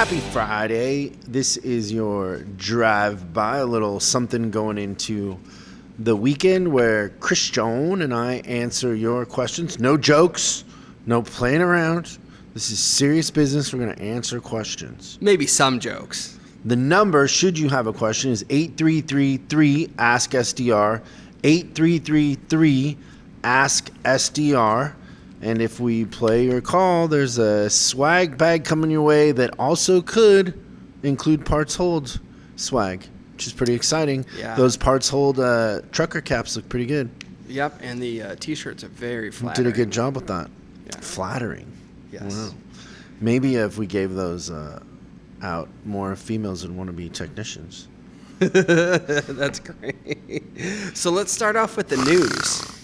Happy Friday. This is your drive-by, a little something going into the weekend where Christian and I answer your questions. No jokes, no playing around. This is serious business. We're going to answer questions. Maybe some jokes. The number, should you have a question, is 8333-ASK-SDR, 8333-ASK-SDR. And if we play your call, there's a swag bag coming your way that also could include Parts Hold swag, which is pretty exciting. Yeah. Those Parts Hold trucker caps look pretty good. Yep, and the T-shirts are very flattering. You did a good job with that. Yeah. Flattering. Yes. Wow. Maybe if we gave those out, more females would want to be technicians. That's great. So let's start off with the news.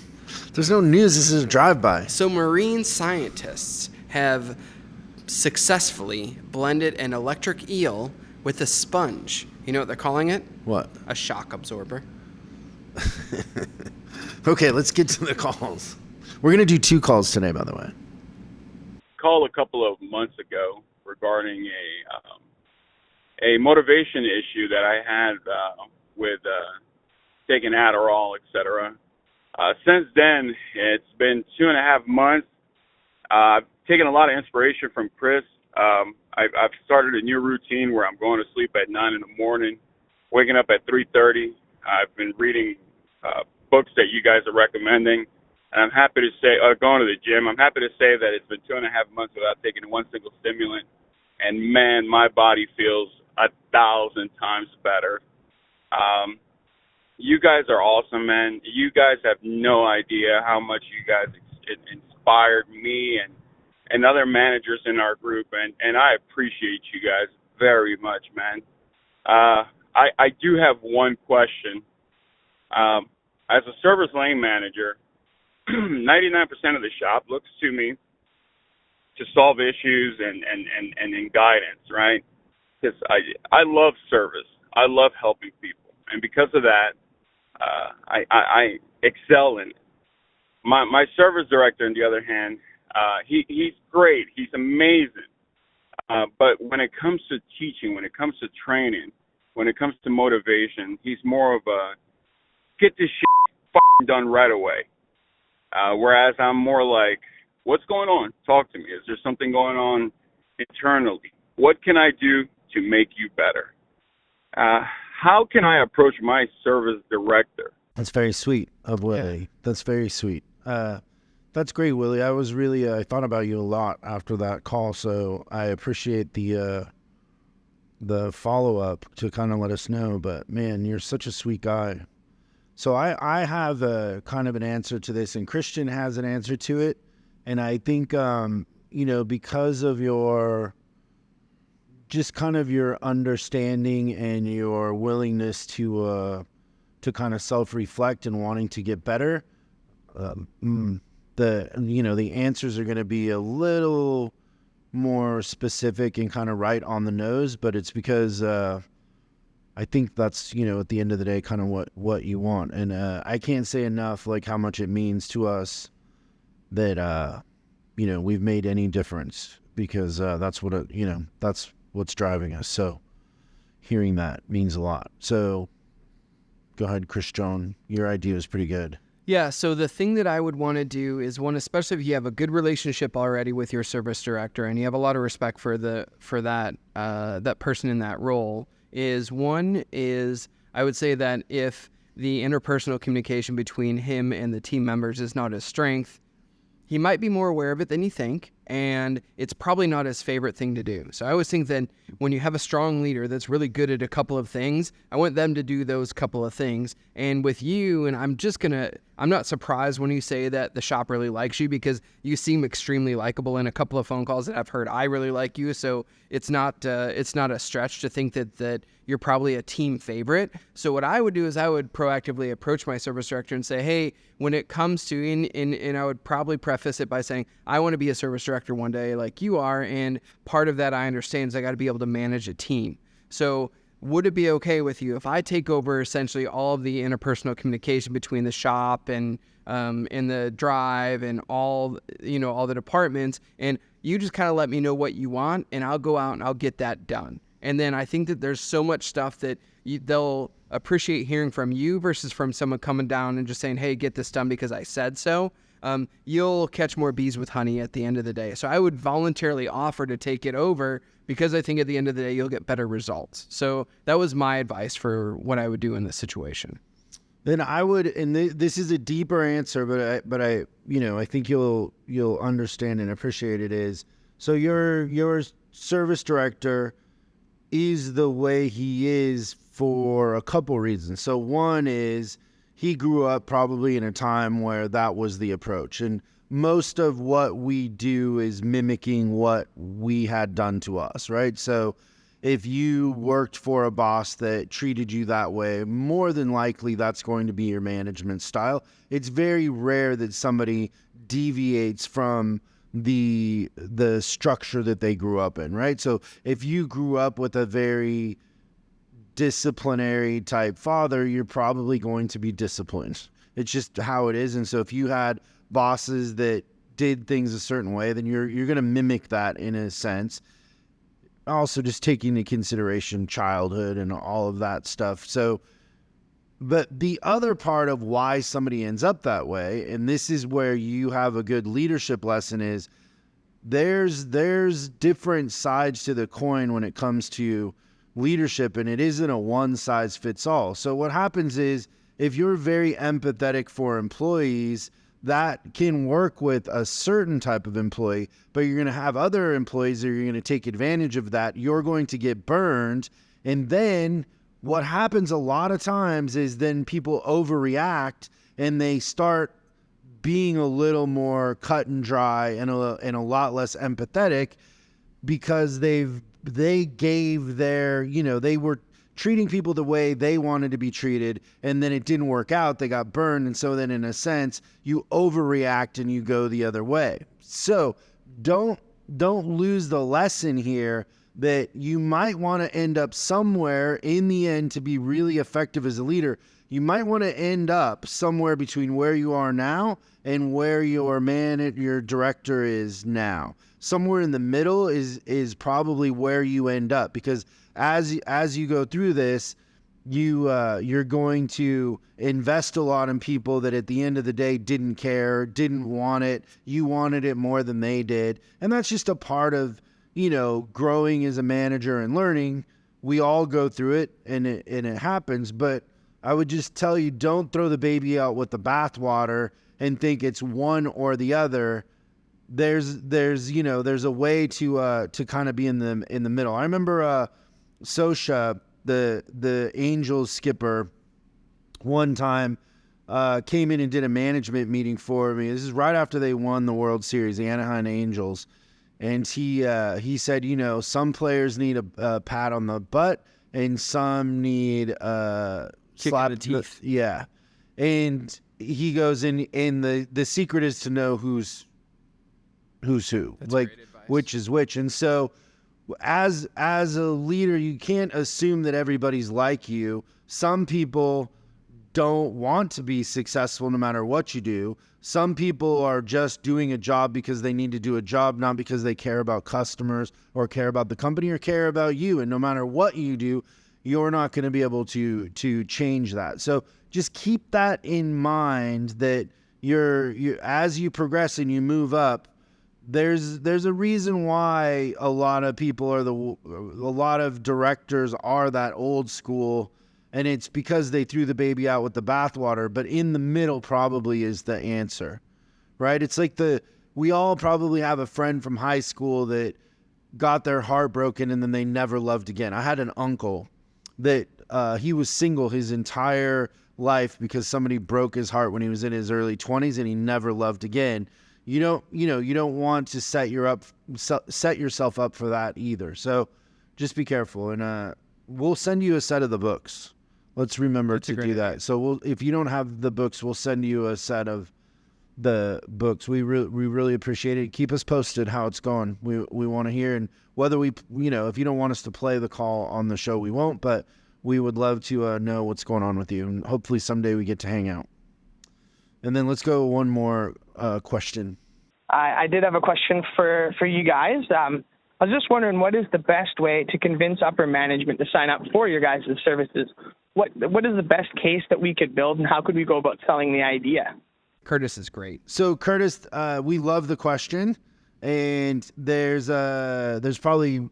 There's no news. This is a drive-by. So marine scientists have successfully blended an electric eel with a sponge. You know what they're calling it? What? A shock absorber. Okay, let's get to the calls. We're going to do 2 calls today, by the way. Called a couple of months ago regarding a motivation issue that I had with taking Adderall, etc. Since then, it's been 2.5 months. I've taken a lot of inspiration from Chris. I've started a new routine where I'm going to sleep at 9 in the morning, waking up at 3:30. I've been reading books that you guys are recommending, and I'm happy to say, going to the gym. I'm happy to say that it's been 2.5 months without taking one single stimulant, and man, my body feels 1,000 times better. You guys are awesome, man. You guys have no idea how much you guys inspired me and other managers in our group, and I appreciate you guys very much, man. I do have one question. As a service lane manager, 99% of the shop looks to me to solve issues and in guidance, right? Because I love service. I love helping people. And because of that, I excel in it. My service director, on the other hand, he's great. He's amazing. But when it comes to teaching, when it comes to training, when it comes to motivation, he's more of a get this shit done right away. Whereas I'm more like, what's going on? Talk to me. Is there something going on internally? What can I do to make you better? How can I approach my service director? That's very sweet of Willie. Yeah. That's very sweet. That's great, Willie. I was really, I thought about you a lot after that call, so I appreciate the follow-up to kind of let us know. But, man, you're such a sweet guy. So I have a kind of an answer to this, and Christian has an answer to it. And I think, because of your just kind of your understanding and your willingness to kind of self-reflect and wanting to get better, the answers are going to be a little more specific and kind of right on the nose, but it's because I think that's, at the end of the day, kind of what you want. And I can't say enough, like, how much it means to us that, we've made any difference, because that's what, that's what's driving us. So hearing that means a lot. So go ahead, Christian. Your idea is pretty good. Yeah, so the thing that I would want to do is especially if you have a good relationship already with your service director and you have a lot of respect for that person in that role, is I would say that if the interpersonal communication between him and the team members is not his strength, he might be more aware of it than you think, and it's probably not his favorite thing to do. So I always think that when you have a strong leader that's really good at a couple of things, I want them to do those couple of things. And with you, and I'm not surprised when you say that the shop really likes you, because you seem extremely likable in a couple of phone calls that I've heard. I really like you, so it's not a stretch to think that you're probably a team favorite. So what I would do is I would proactively approach my service director and say, hey, when it comes to, and I would probably preface it by saying, I want to be a service director one day like you are, and part of that I understand is I got to be able to manage a team. So would it be okay with you if I take over essentially all of the interpersonal communication between the shop and in the drive and all the departments, and you just kind of let me know what you want, and I'll go out and I'll get that done. And then I think that there's so much stuff that they'll appreciate hearing from you versus from someone coming down and just saying, hey, get this done because I said so. You'll catch more bees with honey at the end of the day. So I would voluntarily offer to take it over because I think at the end of the day, you'll get better results. So that was my advice for what I would do in this situation. Then I would, and this is a deeper answer, but I think you'll understand and appreciate it is, so your service director is the way he is for a couple reasons. So one is he grew up probably in a time where that was the approach. And most of what we do is mimicking what we had done to us, right? So if you worked for a boss that treated you that way, more than likely that's going to be your management style. It's very rare that somebody deviates from the structure that they grew up in, right? So if you grew up with a very disciplinary type father, you're probably going to be disciplined. It's just how it is. And so if you had bosses that did things a certain way, then you're going to mimic that in a sense. Also just taking into consideration childhood and all of that stuff. So, but the other part of why somebody ends up that way, and this is where you have a good leadership lesson, is there's different sides to the coin when it comes to leadership, and it isn't a one size fits all. So what happens is if you're very empathetic for employees, that can work with a certain type of employee, but you're going to have other employees that you're going to take advantage of that. You're going to get burned. And then what happens a lot of times is then people overreact and they start being a little more cut and dry and a lot less empathetic because they gave their, they were treating people the way they wanted to be treated, and then it didn't work out. They got burned. And so then in a sense, you overreact and you go the other way. So don't lose the lesson here that you might want to end up somewhere in the end to be really effective as a leader. You might want to end up somewhere between where you are now and where your director is now. Somewhere in the middle is probably where you end up, because as you go through this, you're going to invest a lot in people that at the end of the day didn't care, didn't want it. You wanted it more than they did. And that's just a part of, growing as a manager and learning. We all go through it and it happens, but I would just tell you, don't throw the baby out with the bathwater and think it's one or the other. There's a way to kind of be in the middle. I remember Sosha, the Angels skipper, one time came in and did a management meeting for me. This is right after they won the World Series, the Anaheim Angels. And he said, some players need a pat on the butt and some need a slap in the teeth. Yeah. And he goes, and the secret is to know who's who. That's like great advice. Which is which. And so as a leader, you can't assume that everybody's like you. Some people don't want to be successful no matter what you do. Some people are just doing a job because they need to do a job, not because they care about customers or care about the company or care about you. And no matter what you do, you're not going to be able to change that. So just keep that in mind, that you're as you progress and you move up, there's a reason why a lot of people a lot of directors are that old school, and it's because they threw the baby out with the bathwater. But in the middle probably is the answer, right? It's like we all probably have a friend from high school that got their heart broken and then they never loved again. I had an uncle that he was single his entire life because somebody broke his heart when he was in his early 20s, and he never loved again. You don't want to set yourself up for that either. So just be careful. And we'll send you a set of the books. Let's remember to do that. So if you don't have the books, we'll send you a set of the books. We really appreciate it. Keep us posted how it's going. We want to hear, and whether if you don't want us to play the call on the show, we won't, but we would love to know what's going on with you, and hopefully someday we get to hang out. And then let's go one more question. I did have a question for you guys. I was just wondering, what is the best way to convince upper management to sign up for your guys' services? What is the best case that we could build, and how could we go about selling the idea? Kurtis is great. So Kurtis, we love the question, and there's probably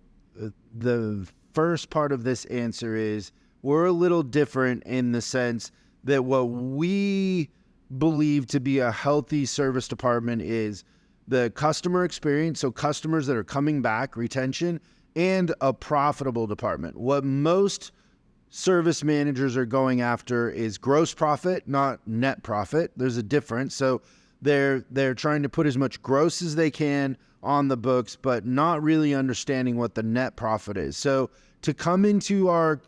the first part of this answer is we're a little different in the sense that what we believe to be a healthy service department is the customer experience, so customers that are coming back, retention, and a profitable department. What most service managers are going after is gross profit, not net profit. There's a difference. So they're trying to put as much gross as they can on the books, but not really understanding what the net profit is. So to come into our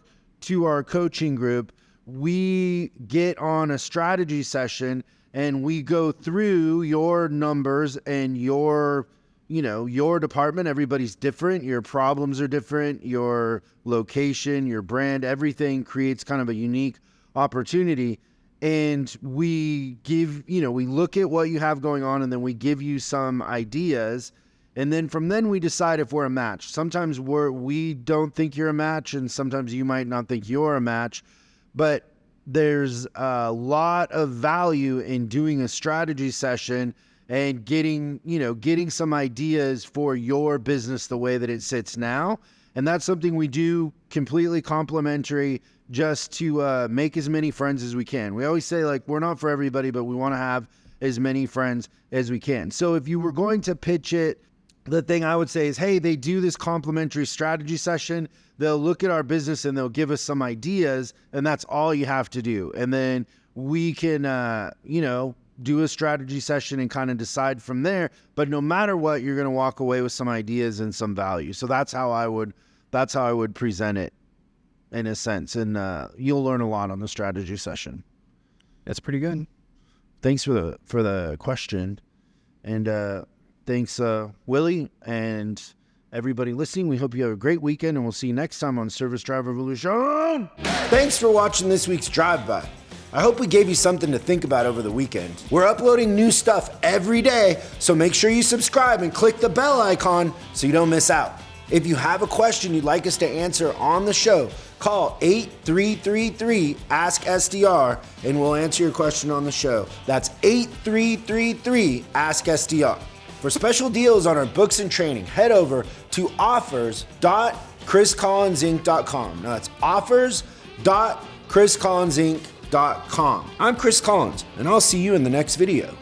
coaching group, we get on a strategy session and we go through your numbers and your department. Everybody's different. Your problems are different. Your location, your brand, everything creates kind of a unique opportunity. And we look at what you have going on, and then we give you some ideas. And then from then we decide if we're a match. Sometimes we don't think you're a match, and sometimes you might not think you're a match. But there's a lot of value in doing a strategy session and getting some ideas for your business the way that it sits now. And that's something we do completely complimentary, just to make as many friends as we can. We always say, like, we're not for everybody, but we want to have as many friends as we can. So if you were going to pitch it, the thing I would say is, hey, they do this complimentary strategy session. They'll look at our business and they'll give us some ideas, and that's all you have to do. And then we can, do a strategy session and kind of decide from there. But no matter what, you're going to walk away with some ideas and some value. So that's how I would present it in a sense. And you'll learn a lot on the strategy session. That's pretty good. Thanks for the question. And thanks, Willie, and everybody listening. We hope you have a great weekend, and we'll see you next time on Service Drive Revolution. Thanks for watching this week's Drive-By. I hope we gave you something to think about over the weekend. We're uploading new stuff every day, so make sure you subscribe and click the bell icon so you don't miss out. If you have a question you'd like us to answer on the show, call 8333-ASK-SDR and we'll answer your question on the show. That's 8333-ASK-SDR. For special deals on our books and training, head over to offers.chriscollinsinc.com. Now that's offers.chriscollinsinc.com. I'm Chris Collins, and I'll see you in the next video.